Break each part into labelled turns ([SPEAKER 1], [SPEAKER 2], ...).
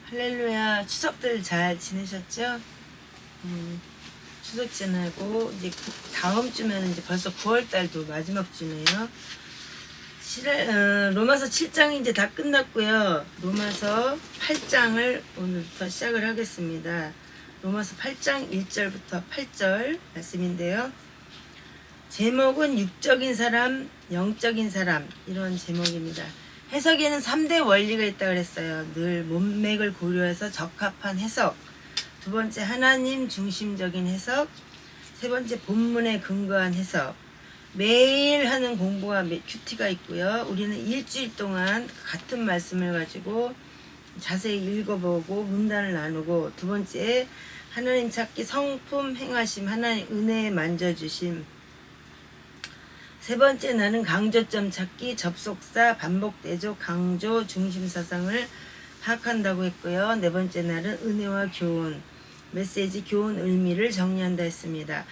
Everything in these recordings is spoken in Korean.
[SPEAKER 1] 할렐루야. 추석들 잘 지내셨죠? 추석 지나고 이제 다음 주면 이제 벌써 9월 달도 마지막 주네요. 로마서 7장이 이제 다 끝났고요. 로마서 8장을 오늘부터 시작을 하겠습니다. 로마서 8장 1절부터 8절 말씀인데요. 제목은 육적인 사람, 영적인 사람, 이런 제목입니다. 해석에는 3대 원리가 있다고 그랬어요. 늘 문맥을 고려해서 적합한 해석, 두 번째 하나님 중심적인 해석, 세 번째 본문에 근거한 해석. 매일 하는 공부가 큐티가 있고요. 우리는 일주일 동안 같은 말씀을 가지고 자세히 읽어보고 문단을 나누고, 두 번째 하나님 찾기, 성품 행하심, 하나님 은혜에 만져주심, 세 번째 나는 강조점 찾기, 접속사, 반복대조, 강조, 중심사상을 파악한다고 했고요. 네 번째 날은 은혜와 교훈, 메시지, 교훈 의미를 정리한다 했습니다.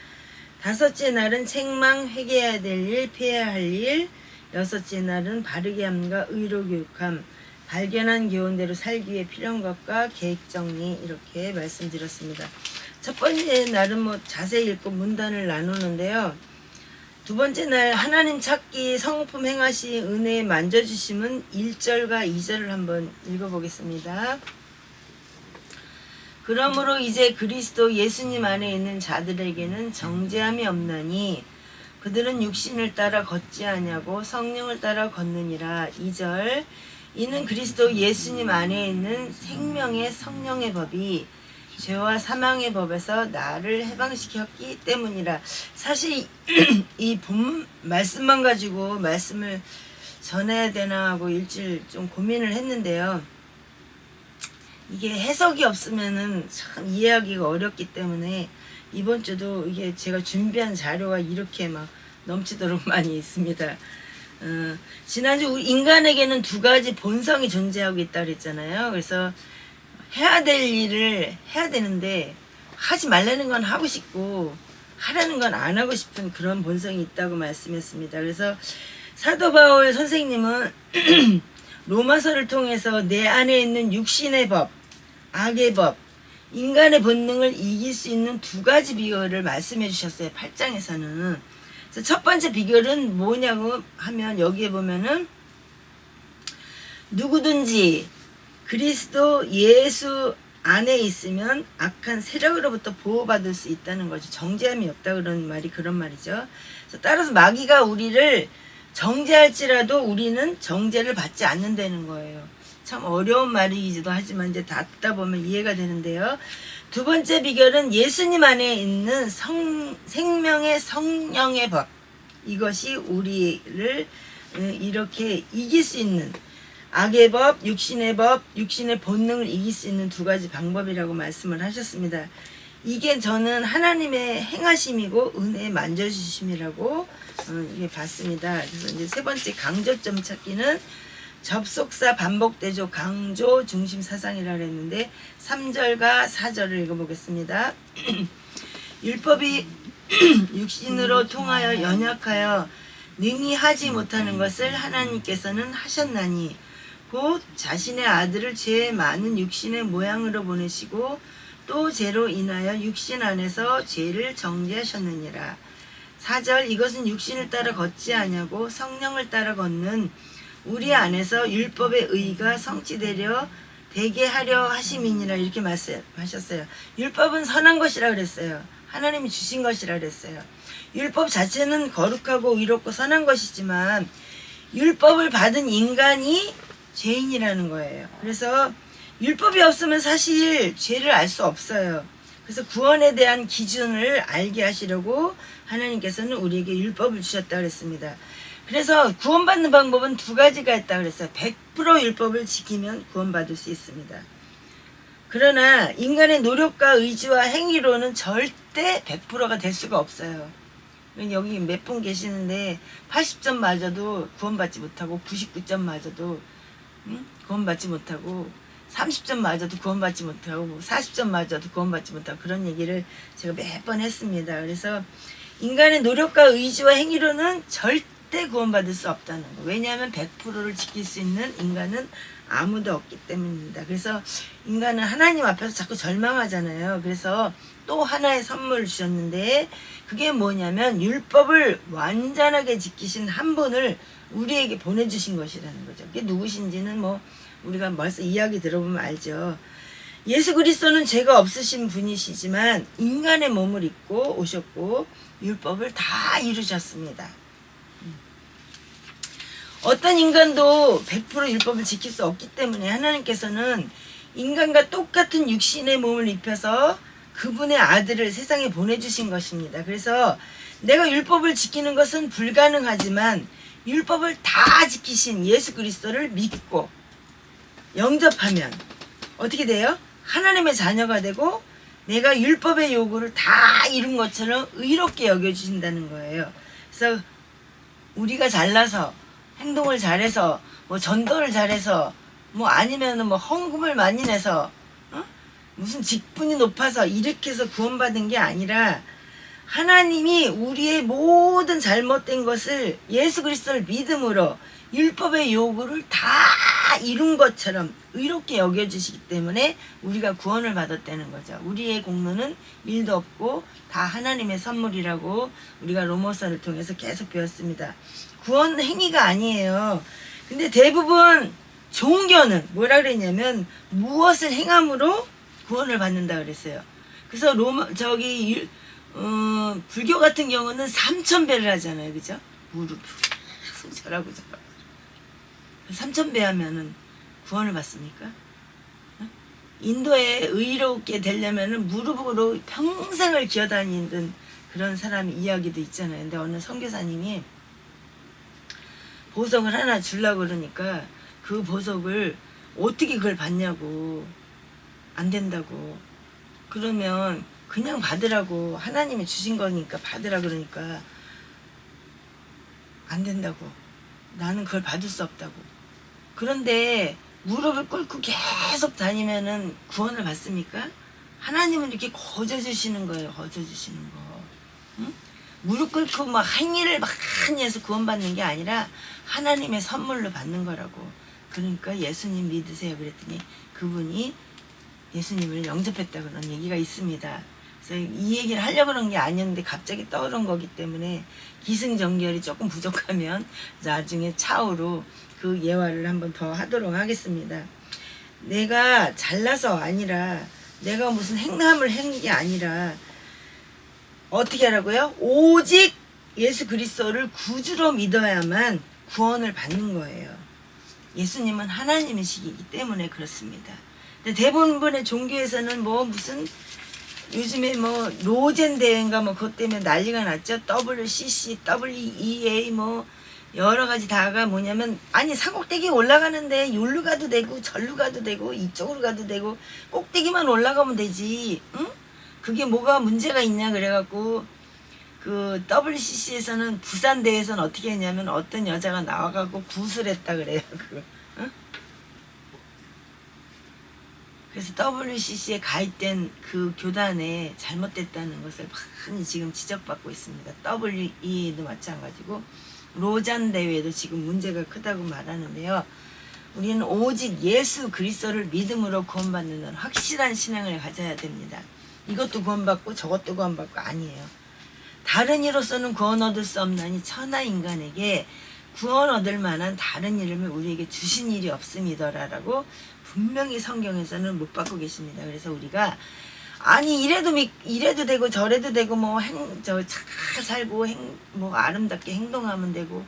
[SPEAKER 1] 다섯째 날은 책망, 회개해야 될 일, 피해야 할 일, 여섯째 날은 바르게 함과 의로 교육함, 발견한 교훈대로 살기 위해 필요한 것과 계획 정리, 이렇게 말씀드렸습니다. 첫 번째 날은 자세히 읽고 문단을 나누는데요. 두 번째 날 하나님 찾기, 성품 행하시, 은혜에 만져주심은 1절과 2절을 한번 읽어보겠습니다. 그러므로 이제 그리스도 예수님 안에 있는 자들에게는 정죄함이 없나니 그들은 육신을 따라 걷지 아니하고 성령을 따라 걷느니라. 2절, 이는 그리스도 예수님 안에 있는 생명의 성령의 법이 죄와 사망의 법에서 나를 해방시켰기 때문이라. 사실 이 본 말씀만 가지고 말씀을 전해야 되나 하고 일주일 좀 고민을 했는데요. 이게 해석이 없으면은 참 이해하기가 어렵기 때문에 이번 주도 이게 제가 준비한 자료가 이렇게 막 넘치도록 많이 있습니다. 지난주 우리 인간에게는 두 가지 본성이 존재하고 있다 그랬잖아요. 그래서 해야 될 일을 해야 되는데 하지 말라는 건 하고 싶고 하라는 건 안 하고 싶은 그런 본성이 있다고 말씀했습니다. 그래서 사도 바울 선생님은 로마서를 통해서 내 안에 있는 육신의 법, 악의 법, 인간의 본능을 이길 수 있는 두 가지 비결을 말씀해 주셨어요. 8장에서는. 그래서 첫 번째 비결은 뭐냐고 하면 여기에 보면은 누구든지 그리스도 예수 안에 있으면 악한 세력으로부터 보호받을 수 있다는 거죠. 정죄함이 없다 그런 말이 그런 말이죠. 그래서 따라서 마귀가 우리를 정죄할지라도 우리는 정죄를 받지 않는다는 거예요. 참 어려운 말이기도 하지만 이제 다 듣다 보면 이해가 되는데요. 두 번째 비결은 예수님 안에 있는 생명의 성령의 법. 이것이 우리를 이렇게 이길 수 있는 악의 법, 육신의 법, 육신의 본능을 이길 수 있는 두 가지 방법이라고 말씀을 하셨습니다. 이게 저는 하나님의 행하심이고 은혜의 만져주심이라고 이게 봤습니다. 그래서 이제 세 번째 강조점 찾기는 접속사, 반복대조, 강조, 중심 사상이라고 했는데 3절과 4절을 읽어보겠습니다. 율법이 육신으로 통하여 연약하여 능히 하지 못하는 것을 하나님께서는 하셨나니 곧 자신의 아들을 죄의 많은 육신의 모양으로 보내시고 또 죄로 인하여 육신 안에서 죄를 정죄하셨느니라. 4절, 이것은 육신을 따라 걷지 아니하고 성령을 따라 걷는 우리 안에서 율법의 의가 성취되려 되게 하려 하심이니라. 이렇게 말씀하셨어요. 율법은 선한 것이라 그랬어요. 하나님이 주신 것이라 그랬어요. 율법 자체는 거룩하고 의롭고 선한 것이지만 율법을 받은 인간이 죄인이라는 거예요. 그래서 율법이 없으면 사실 죄를 알 수 없어요. 그래서 구원에 대한 기준을 알게 하시려고 하나님께서는 우리에게 율법을 주셨다고 그랬습니다. 그래서 구원받는 방법은 두 가지가 있다고 그랬어요. 100% 율법을 지키면 구원받을 수 있습니다. 그러나 인간의 노력과 의지와 행위로는 절대 100%가 될 수가 없어요. 여기 몇 분 계시는데 80점 맞아도 구원받지 못하고 99점 맞아도 구원받지 못하고 30점 맞아도 구원받지 못하고 40점 맞아도 구원받지 못하고 그런 얘기를 제가 몇 번 했습니다. 그래서 인간의 노력과 의지와 행위로는 절대 구원받을 수 없다는 거. 왜냐하면 100%를 지킬 수 있는 인간은 아무도 없기 때문입니다. 그래서 인간은 하나님 앞에서 자꾸 절망하잖아요. 그래서 또 하나의 선물을 주셨는데 그게 뭐냐면 율법을 완전하게 지키신 한 분을 우리에게 보내주신 것이라는 거죠. 그게 누구신지는 뭐 우리가 벌써 이야기 들어보면 알죠. 예수 그리스도는 죄가 없으신 분이시지만 인간의 몸을 입고 오셨고 율법을 다 이루셨습니다. 어떤 인간도 100% 율법을 지킬 수 없기 때문에 하나님께서는 인간과 똑같은 육신의 몸을 입혀서 그분의 아들을 세상에 보내주신 것입니다. 그래서 내가 율법을 지키는 것은 불가능하지만 율법을 다 지키신 예수 그리스도를 믿고 영접하면 어떻게 돼요? 하나님의 자녀가 되고 내가 율법의 요구를 다 이룬 것처럼 의롭게 여겨주신다는 거예요. 그래서 우리가 잘나서 행동을 잘해서 뭐 전도를 잘해서 뭐 아니면은 뭐 헌금을 많이 내서 무슨 직분이 높아서 이렇게 해서 구원받은 게 아니라 하나님이 우리의 모든 잘못된 것을 예수 그리스도를 믿음으로 율법의 요구를 다 이룬 것처럼 의롭게 여겨주시기 때문에 우리가 구원을 받았다는 거죠. 우리의 공로는 일도 없고 다 하나님의 선물이라고 우리가 로마서를 통해서 계속 배웠습니다. 구원 행위가 아니에요. 근데 대부분 종교는 뭐라 그랬냐면 무엇을 행함으로 구원을 받는다 그랬어요. 그래서 불교 같은 경우는 3000배를 하잖아요. 그죠? 무릎 계속 절하고 3000배 하면은 구원을 받습니까? 인도에 의롭게 되려면은 무릎으로 평생을 기어다니는 그런 사람 이야기도 있잖아요. 근데 어느 선교사님이 보석을 하나 주려고 그러니까 그 보석을 어떻게 그걸 받냐고. 안 된다고. 그러면 그냥 받으라고. 하나님이 주신 거니까 받으라 그러니까 안 된다고. 나는 그걸 받을 수 없다고. 그런데 무릎을 꿇고 계속 다니면은 구원을 받습니까? 하나님은 이렇게 거저주시는 거예요. 거저주시는 거. 응? 무릎 꿇고 막 행위를 많이 해서 구원받는 게 아니라 하나님의 선물로 받는 거라고. 그러니까 예수님 믿으세요 그랬더니 그분이 예수님을 영접했다 그런 얘기가 있습니다. 그래서 이 얘기를 하려고 그런 게 아니었는데 갑자기 떠오른 거기 때문에 기승전결이 조금 부족하면 나중에 차후로 그 예화를 한번 더 하도록 하겠습니다. 내가 잘나서 아니라 내가 무슨 행함을 한 게 아니라 어떻게 하라고요? 오직 예수 그리스도를 구주로 믿어야만 구원을 받는 거예요. 예수님은 하나님이시기 때문에 그렇습니다. 대부분의 종교에서는 뭐 무슨 요즘에 뭐 로젠 대회인가 뭐 그것 때문에 난리가 났죠. WCC, WEA 뭐 여러 가지 다가 뭐냐면 아니 산꼭대기 올라가는데 여기로 가도 되고 절로 가도 되고 이쪽으로 가도 되고 꼭대기만 올라가면 되지. 응? 그게 뭐가 문제가 있냐 그래갖고 그 WCC에서는 부산 대회에서는 어떻게 했냐면 어떤 여자가 나와갖고 구슬했다 그래요. 응? 그래서 WCC에 가입된 그 교단에 잘못됐다는 것을 많이 지금 지적받고 있습니다. WE도 마찬가지고 로잔 대회도 지금 문제가 크다고 말하는데요. 우리는 오직 예수 그리스도를 믿음으로 구원받는 확실한 신앙을 가져야 됩니다. 이것도 구원받고 저것도 구원받고 아니에요. 다른 이로서는 구원 얻을 수 없나니 천하 인간에게 구원 얻을 만한 다른 이름을 우리에게 주신 일이 없음이더라라고 분명히 성경에서는 못 받고 계십니다. 그래서 우리가 아니 이래도 되고 저래도 되고 뭐 잘 살고 뭐 아름답게 행동하면 되고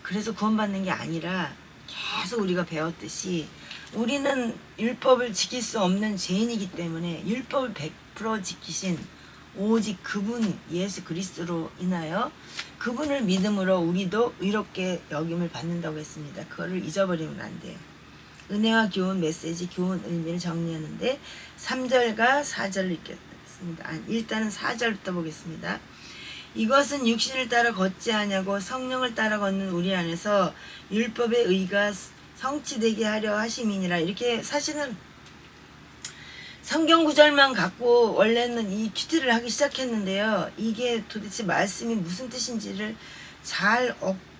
[SPEAKER 1] 그래서 구원받는 게 아니라 계속 우리가 배웠듯이 우리는 율법을 지킬 수 없는 죄인이기 때문에 율법을 100% 지키신 오직 그분 예수 그리스도로 인하여 그분을 믿음으로 우리도 의롭게 여김을 받는다고 했습니다. 그거를 잊어버리면 안 돼요. 은혜와 교훈 메시지 교훈 의미를 정리하는데 3절과 4절을 읽겠습니다. 일단은 4절부터 보겠습니다. 이것은 육신을 따라 걷지 아니하고 성령을 따라 걷는 우리 안에서 율법의 의가 성취되게 하려 하심이니라. 이렇게 사실은 성경 구절만 갖고 원래는 이 큐티를 하기 시작했는데요. 이게 도대체 말씀이 무슨 뜻인지를 잘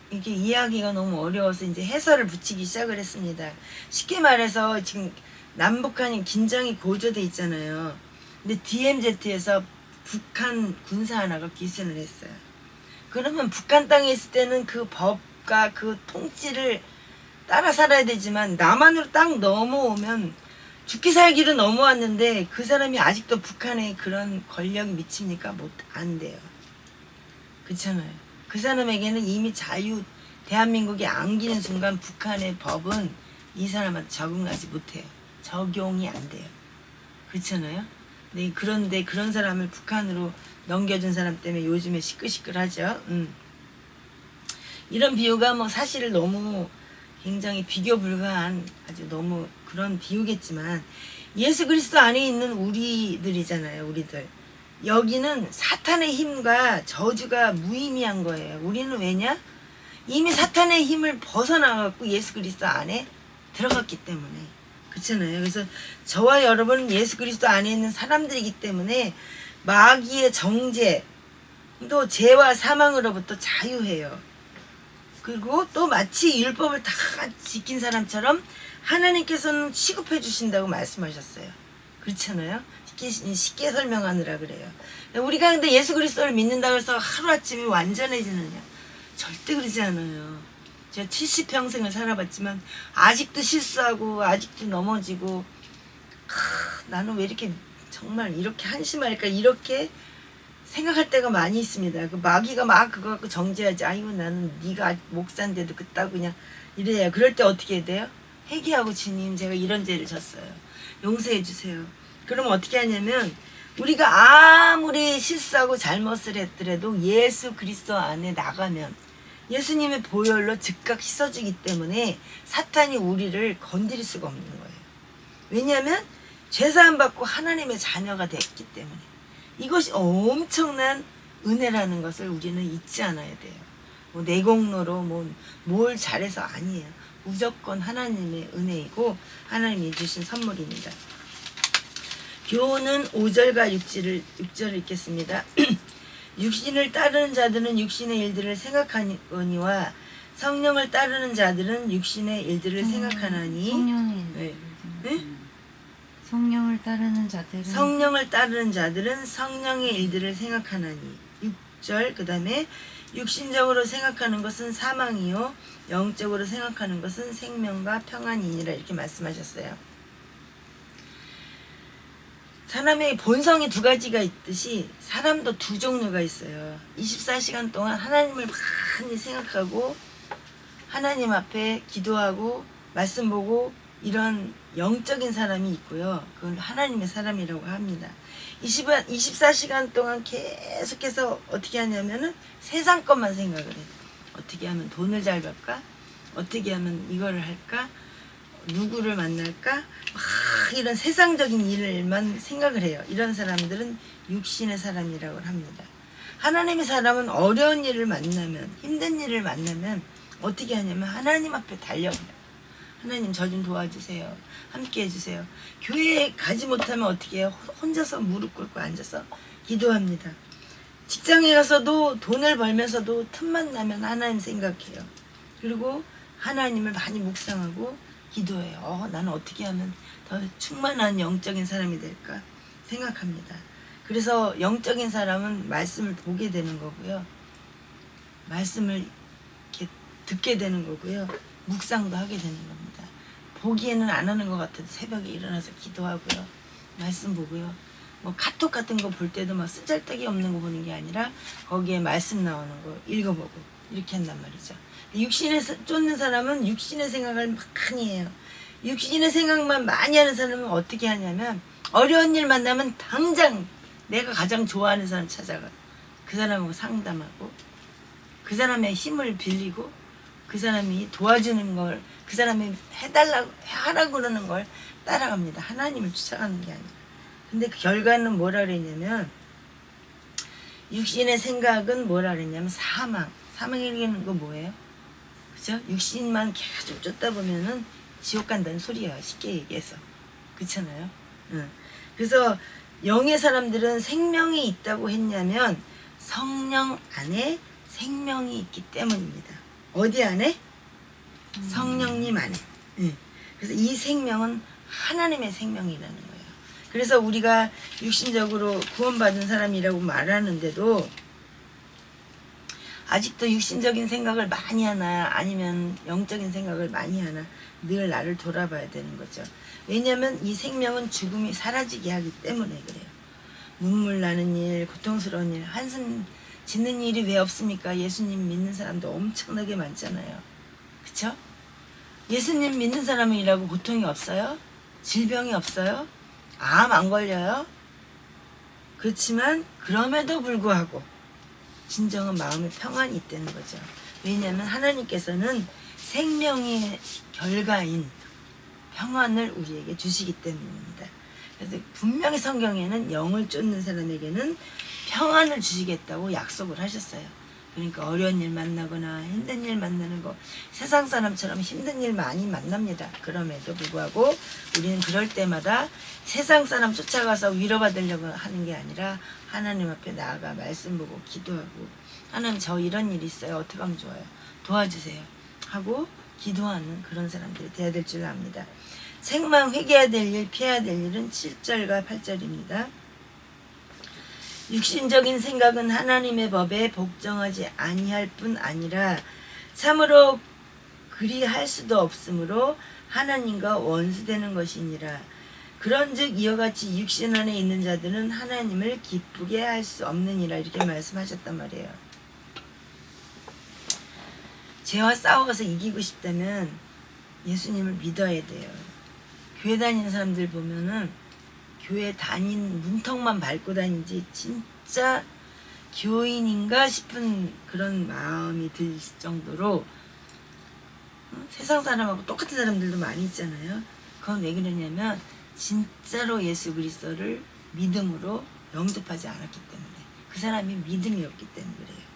[SPEAKER 1] 이게 이해하기가 너무 어려워서 이제 해설을 붙이기 시작을 했습니다. 쉽게 말해서 지금 남북한이 긴장이 고조돼 있잖아요. 근데 DMZ에서 북한 군사 하나가 기습을 했어요. 그러면 북한 땅에 있을 때는 그 법과 그 통치를 따라 살아야 되지만 남한으로 딱 넘어오면 죽기 살기로 넘어왔는데 그 사람이 아직도 북한에 그런 권력이 미칩니까? 안 돼요. 그렇잖아요. 그 사람에게는 이미 대한민국이 안기는 순간 북한의 법은 이 사람한테 적응하지 못해요. 적용이 안 돼요. 그렇잖아요. 네, 그런데 그런 사람을 북한으로 넘겨준 사람 때문에 요즘에 시끌시끌하죠. 이런 비유가 뭐 사실 너무 굉장히 비교 불가한 아주 너무 그런 비유겠지만 예수 그리스도 안에 있는 우리들이잖아요. 우리들. 여기는 사탄의 힘과 저주가 무의미한 거예요. 우리는 왜냐? 이미 사탄의 힘을 벗어나갖고 예수 그리스도 안에 들어갔기 때문에. 그렇잖아요. 그래서 저와 여러분은 예수 그리스도 안에 있는 사람들이기 때문에 마귀의 정죄, 또 죄와 사망으로부터 자유해요. 그리고 또 마치 율법을 다 지킨 사람처럼 하나님께서는 취급해 주신다고 말씀하셨어요. 그렇잖아요. 쉽게 설명하느라 그래요. 우리가 근데 예수 그리스도를 믿는다고 해서 하루아침에 완전해지느냐? 절대 그러지 않아요. 제가 70평생을 살아봤지만 아직도 실수하고 아직도 넘어지고 나는 왜 이렇게 정말 이렇게 한심할까 이렇게 생각할 때가 많이 있습니다. 그 마귀가 막 그거 갖고 정죄하지. 아이고 나는 네가 목사인데도 그따고 그냥 이래요. 그럴 때 어떻게 해야 돼요? 회개하고 주님 제가 이런 죄를 졌어요. 용서해 주세요. 그러면 어떻게 하냐면 우리가 아무리 실수하고 잘못을 했더라도 예수 그리스도 안에 나가면 예수님의 보혈로 즉각 씻어주기 때문에 사탄이 우리를 건드릴 수가 없는 거예요. 왜냐하면 죄사함 받고 하나님의 자녀가 됐기 때문에. 이것이 엄청난 은혜라는 것을 우리는 잊지 않아야 돼요. 뭐 내공로로 뭘 잘해서 아니에요. 무조건 하나님의 은혜이고 하나님이 주신 선물입니다. 교훈은 5절과 6절을 읽겠습니다. 육신을 따르는 자들은 육신의 일들을 생각하니와 성령을 따르는 자들은 육신의 일들을 생각하나니.
[SPEAKER 2] 성령을 따르는 자들은
[SPEAKER 1] 성령의 일들을 생각하나니. 6절 그 다음에 육신적으로 생각하는 것은 사망이요 영적으로 생각하는 것은 생명과 평안이니라 이렇게 말씀하셨어요. 사람의 본성이 두 가지가 있듯이 사람도 두 종류가 있어요. 24시간 동안 하나님을 많이 생각하고 하나님 앞에 기도하고 말씀 보고 이런 영적인 사람이 있고요. 그건 하나님의 사람이라고 합니다. 24시간 동안 계속해서 어떻게 하냐면은 세상 것만 생각을 해요. 어떻게 하면 돈을 잘 벌까? 어떻게 하면 이거를 할까? 누구를 만날까? 막 이런 세상적인 일만 생각을 해요. 이런 사람들은 육신의 사람이라고 합니다. 하나님의 사람은 어려운 일을 만나면, 힘든 일을 만나면 어떻게 하냐면 하나님 앞에 달려가요. 하나님 저 좀 도와주세요. 함께 해주세요. 교회에 가지 못하면 어떻게 해요? 혼자서 무릎 꿇고 앉아서 기도합니다. 직장에 가서도 돈을 벌면서도 틈만 나면 하나님 생각해요. 그리고 하나님을 많이 묵상하고 기도해요. 나는 어떻게 하면 더 충만한 영적인 사람이 될까 생각합니다. 그래서 영적인 사람은 말씀을 보게 되는 거고요. 말씀을 이렇게 듣게 되는 거고요. 묵상도 하게 되는 겁니다. 보기에는 안 하는 것 같아도 새벽에 일어나서 기도하고요. 말씀 보고요. 뭐 카톡 같은 거 볼 때도 막 쓰잘데기 없는 거 보는 게 아니라 거기에 말씀 나오는 거 읽어보고 이렇게 한단 말이죠. 육신에 쫓는 사람은 육신의 생각을 많이 해요. 육신의 생각만 많이 하는 사람은 어떻게 하냐면 어려운 일 만나면 당장 내가 가장 좋아하는 사람 찾아가 그 사람하고 상담하고 그 사람의 힘을 빌리고 그 사람이 도와주는 걸 그 사람이 하라고 그러는 걸 따라갑니다. 하나님을 쫓아가는 게 아니라. 근데 그 결과는 뭐라 그랬냐면 육신의 생각은 뭐라 그랬냐면 사망이라는 거 뭐예요? 그죠? 육신만 계속 쫓다 보면은 지옥 간다는 소리야. 쉽게 얘기해서. 그렇잖아요. 그래서 영의 사람들은 생명이 있다고 했냐면 성령 안에 생명이 있기 때문입니다. 어디 안에? 성령님 안에. 예. 그래서 이 생명은 하나님의 생명이라는 거예요. 그래서 우리가 육신적으로 구원받은 사람이라고 말하는데도 아직도 육신적인 생각을 많이 하나 아니면 영적인 생각을 많이 하나 늘 나를 돌아봐야 되는 거죠. 왜냐하면 이 생명은 죽음이 사라지게 하기 때문에 그래요. 눈물 나는 일, 고통스러운 일, 한숨 짓는 일이 왜 없습니까? 예수님 믿는 사람도 엄청나게 많잖아요. 그쵸? 예수님 믿는 사람이라고 고통이 없어요? 질병이 없어요? 암 안 걸려요? 그렇지만 그럼에도 불구하고 진정한 마음의 평안이 있다는 거죠. 왜냐하면 하나님께서는 생명의 결과인 평안을 우리에게 주시기 때문입니다. 그래서 분명히 성경에는 영을 쫓는 사람에게는 평안을 주시겠다고 약속을 하셨어요. 그러니까 어려운 일 만나거나 힘든 일 만나는 거 세상 사람처럼 힘든 일 많이 만납니다. 그럼에도 불구하고 우리는 그럴 때마다 세상 사람 쫓아가서 위로받으려고 하는 게 아니라 하나님 앞에 나아가 말씀 보고 기도하고 하나님 저 이런 일이 있어요. 어떻게 하면 좋아요? 도와주세요. 하고 기도하는 그런 사람들이 돼야 될 줄 압니다. 생망 회개해야 될 일, 피해야 될 일은 7절과 8절입니다. 육신적인 생각은 하나님의 법에 복종하지 아니할 뿐 아니라 참으로 그리할 수도 없으므로 하나님과 원수되는 것이니라. 그런즉 이와 같이 육신 안에 있는 자들은 하나님을 기쁘게 할 수 없느니라. 이렇게 말씀하셨단 말이에요. 죄와 싸워서 이기고 싶다면 예수님을 믿어야 돼요. 교회 다니는 사람들 보면은 교회 다닌 문턱만 밟고 다니지 진짜 교인인가 싶은 그런 마음이 들 정도로 세상 사람하고 똑같은 사람들도 많이 있잖아요. 그건 왜 그러냐면 진짜로 예수 그리스도를 믿음으로 영접하지 않았기 때문에 그 사람이 믿음이 없기 때문에 그래요.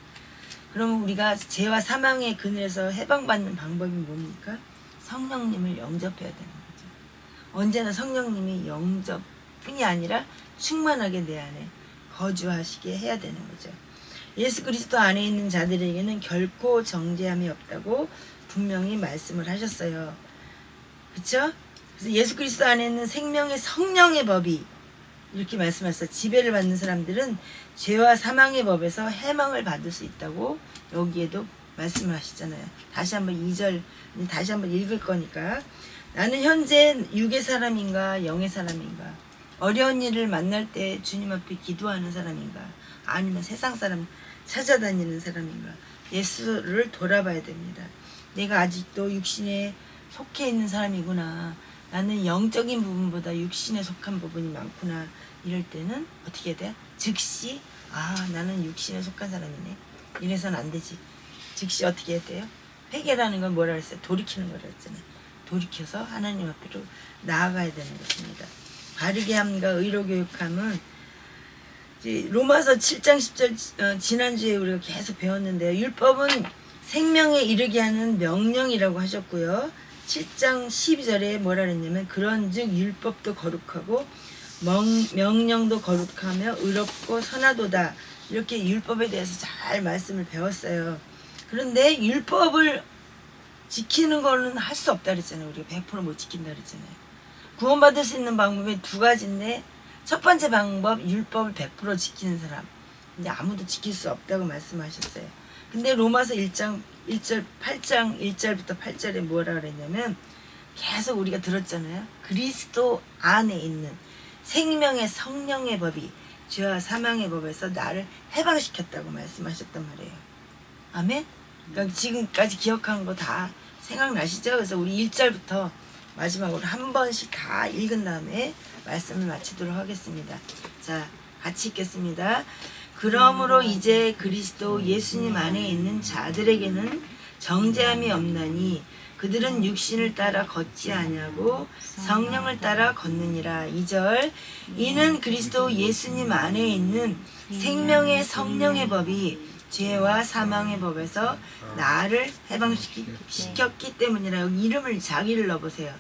[SPEAKER 1] 그러면 우리가 죄와 사망의 그늘에서 해방받는 방법이 뭡니까? 성령님을 영접해야 되는 거죠. 언제나 성령님이 영접뿐이 아니라 충만하게 내 안에 거주하시게 해야 되는 거죠. 예수 그리스도 안에 있는 자들에게는 결코 정죄함이 없다고 분명히 말씀을 하셨어요. 그렇죠? 그래서 예수 그리스도 안에 있는 생명의 성령의 법이 이렇게 말씀하셨어요. 지배를 받는 사람들은 죄와 사망의 법에서 해망을 받을 수 있다고 여기에도 말씀을 하시잖아요. 다시 한번 2절 다시 한번 읽을 거니까 나는 현재 육의 사람인가 영의 사람인가 어려운 일을 만날 때 주님 앞에 기도하는 사람인가 아니면 세상 사람 찾아다니는 사람인가 예수를 돌아봐야 됩니다. 내가 아직도 육신에 속해 있는 사람이구나. 나는 영적인 부분보다 육신에 속한 부분이 많구나. 이럴 때는 어떻게 돼? 즉시 나는 육신에 속한 사람이네. 이래서는 안 되지. 즉시 어떻게 해야 돼요? 회개라는 건 뭐라 그랬어요? 돌이키는 거라 했잖아요. 돌이켜서 하나님 앞으로 나아가야 되는 것입니다. 바르게 함과 의로 교육함은 로마서 7장 10절 지난주에 우리가 계속 배웠는데요. 율법은 생명에 이르게 하는 명령이라고 하셨고요. 7장 12절에 뭐라 그랬냐면 그런즉 율법도 거룩하고 명령도 거룩하며 의롭고 선하도다. 이렇게 율법에 대해서 잘 말씀을 배웠어요. 그런데 율법을 지키는 거는 할 수 없다 그랬잖아요. 우리가 100% 못 지킨다 그랬잖아요. 구원받을 수 있는 방법이 두 가지인데 첫 번째 방법 율법을 100% 지키는 사람. 근데 아무도 지킬 수 없다고 말씀하셨어요. 근데 로마서 8장 1절부터 8절에 뭐라 그랬냐면 계속 우리가 들었잖아요. 그리스도 안에 있는 생명의 성령의 법이 죄와 사망의 법에서 나를 해방시켰다고 말씀하셨단 말이에요. 아멘? 그러니까 지금까지 기억한 거 다 생각나시죠? 그래서 우리 1절부터 마지막으로 한 번씩 다 읽은 다음에 말씀을 마치도록 하겠습니다. 자, 같이 읽겠습니다. 그러므로 이제 그리스도 예수님 안에 있는 자들에게는 정죄함이 없나니 그들은 육신을 따라 걷지 아니하고 성령을 따라 걷느니라. 2절 이는 그리스도 예수님 안에 있는 생명의 성령의 법이 죄와 사망의 법에서 나를 해방시켰기 때문이라. 여기 이름을 자기를 넣어보세요.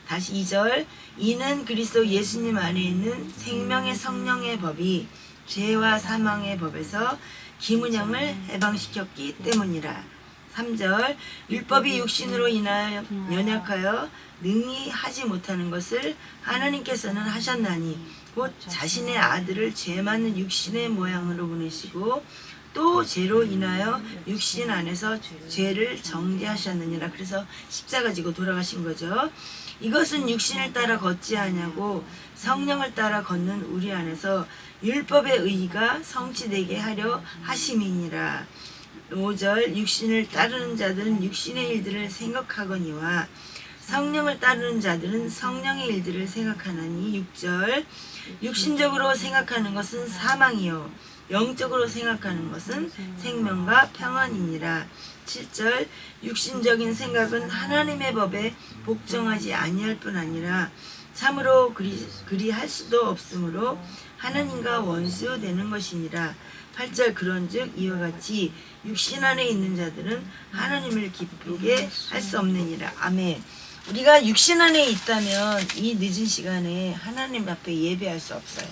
[SPEAKER 1] 다시 2절 이는 그리스도 예수님 안에 있는 생명의 성령의 법이 죄와 사망의 법에서 김은영을 해방시켰기 때문이라. 3절 율법이 육신으로 인하여 연약하여 능히 하지 못하는 것을 하나님께서는 하셨나니 곧 자신의 아들을 죄 많은 육신의 모양으로 보내시고 또 죄로 인하여 육신 안에서 죄를 정죄하셨느니라. 그래서 십자가 지고 돌아가신 거죠. 이것은 육신을 따라 걷지 아니하고 성령을 따라 걷는 우리 안에서 율법의 의의가 성취되게 하려 하심이니라. 5절 육신을 따르는 자들은 육신의 일들을 생각하거니와 성령을 따르는 자들은 성령의 일들을 생각하나니. 6절 육신적으로 생각하는 것은 사망이요 영적으로 생각하는 것은 생명과 평안이니라. 7절 육신적인 생각은 하나님의 법에 복종하지 아니할 뿐 아니라 참으로 그리할 수도 없으므로 하나님과 원수되는 것이니라. 8절 그런즉 이와 같이 육신 안에 있는 자들은 하나님을 기쁘게 할 수 없느니라. 아멘. 우리가 육신 안에 있다면 이 늦은 시간에 하나님 앞에 예배할 수 없어요.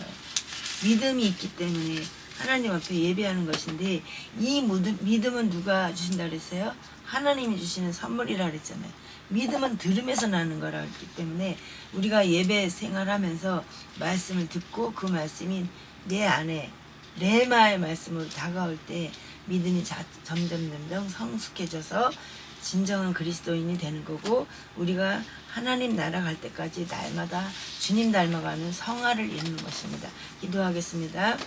[SPEAKER 1] 믿음이 있기 때문에 하나님 앞에 예배하는 것인데, 이 믿음은 누가 주신다 그랬어요? 하나님이 주시는 선물이라 그랬잖아요. 믿음은 들음에서 나는 거라 했기 때문에 우리가 예배 생활하면서 말씀을 듣고 그 말씀이 내 안에 레마의 말씀으로 다가올 때 믿음이 점점 성숙해져서 진정한 그리스도인이 되는 거고, 우리가 하나님 나라 갈 때까지 날마다 주님 닮아가는 성화를 이루는 것입니다. 기도하겠습니다.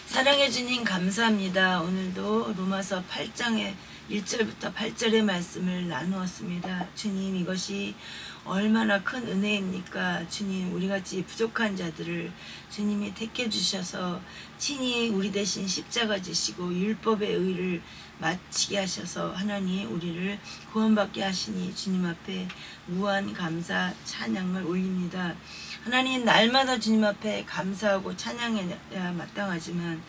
[SPEAKER 1] 사랑해 주님 감사합니다. 오늘도 로마서 8장의 1절부터 8절의 말씀을 나누었습니다. 주님, 이것이 얼마나 큰 은혜입니까? 주님, 우리같이 부족한 자들을 주님이 택해 주셔서 친히 우리 대신 십자가 지시고 율법의 의를 마치게 하셔서 하나님 우리를 구원받게 하시니 주님 앞에 무한 감사 찬양을 올립니다. 하나님, 날마다 주님 앞에 감사하고 찬양해야 마땅하지만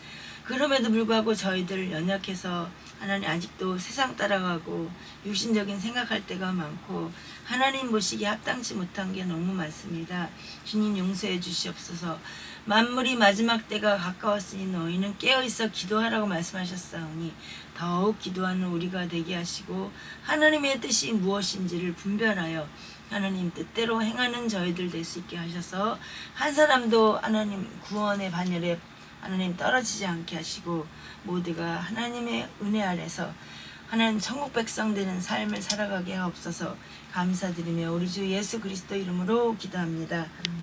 [SPEAKER 1] 그럼에도 불구하고 저희들 연약해서 하나님 아직도 세상 따라가고 육신적인 생각할 때가 많고 하나님 보시기에 합당치 못한 게 너무 많습니다. 주님 용서해 주시옵소서. 만물이 마지막 때가 가까웠으니 너희는 깨어있어 기도하라고 말씀하셨사오니 더욱 기도하는 우리가 되게 하시고 하나님의 뜻이 무엇인지를 분별하여 하나님 뜻대로 행하는 저희들 될 수 있게 하셔서 한 사람도 하나님 구원의 반열에 하나님 떨어지지 않게 하시고 모두가 하나님의 은혜 아래서 하나님 천국 백성 되는 삶을 살아가게 하옵소서. 감사드리며 우리 주 예수 그리스도 이름으로 기도합니다.